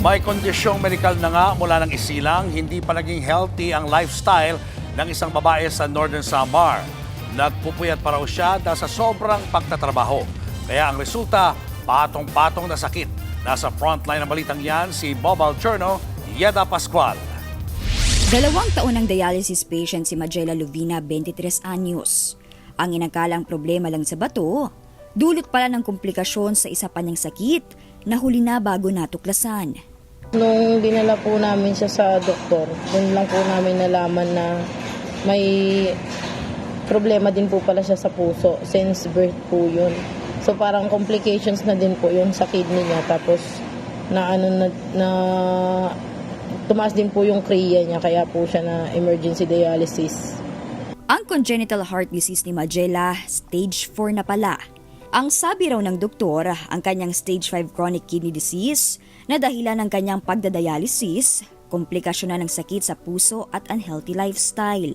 May kondisyong medikal na nga mula ng isilang, hindi pa naging healthy ang lifestyle ng isang babae sa Northern Samar. Nagpupuyat pa raw siya dahil sa sobrang pagtatrabaho. Kaya ang resulta, patong-patong na sakit. Nasa frontline ng balitang yan si Bob Alcherno, Yeda Pascual. 2 taon ng dialysis patient si Magela Lovina, 23 anyos. Ang inangkalang problema lang sa bato, dulot pala ng komplikasyon sa isa pa niyang sakit na huli na bago natuklasan. Nung dinala po namin siya sa doktor, doon lang po namin nalaman na may problema din po pala siya sa puso since birth po yun. So parang complications na din po yun sa kidney niya, tapos tumaas din po yung kriya niya, kaya po siya na emergency dialysis. Ang congenital heart disease ni Magela, stage 4 na pala. Ang sabi raw ng doktor, ang kanyang stage 5 chronic kidney disease na dahilan ng kanyang pagdadialysis, komplikasyon na ng sakit sa puso at unhealthy lifestyle.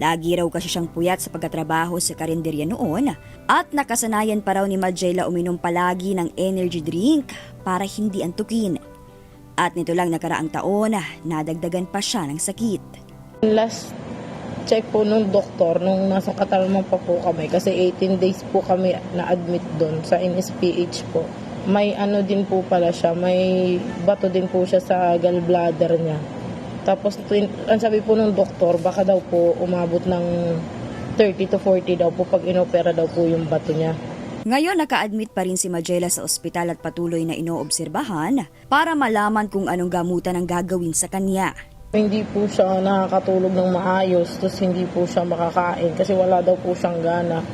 Lagi raw kasi siyang puyat sa pagkatrabaho sa karinderya noon at nakasanayan pa raw ni Magela uminom palagi ng energy drink para hindi antukin. At nito lang nakaraang taon, nadagdagan pa siya ng sakit. Last check po nung doktor, nung nasa Katarmang pa po kami, kasi 18 days po kami na-admit doon sa NSPH po. May ano din po pala siya, may bato din po siya sa gallbladder niya. Tapos ang sabi po nung doktor, baka daw po umabot ng 30 to 40 daw po pag inopera daw po yung bato niya. Ngayon naka-admit pa rin si Magela sa ospital at patuloy na inoobserbahan para malaman kung anong gamutan ang gagawin sa kanya. Hindi po siya nakakatulog ng maayos, tapos hindi po siya makakain kasi wala daw po siyang gana.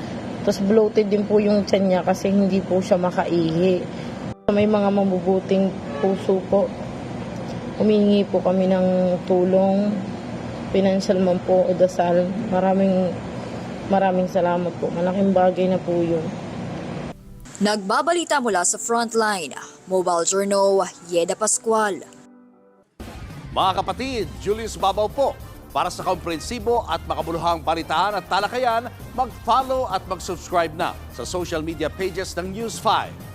Tapos bloated din po yung tiyan niya kasi hindi po siya makaihi. May mga mabubuting puso po. Humingi po kami ng tulong, financial man po o dasal. Maraming salamat po. Malaking bagay na po yun. Nagbabalita mula sa Frontline, Mobile Journal, Yeda Pascual. Mga kapatid, Julius Babaw po. Para sa komprehensibo at makabuluhang balitaan at talakayan, mag-follow at mag-subscribe na sa social media pages ng News 5.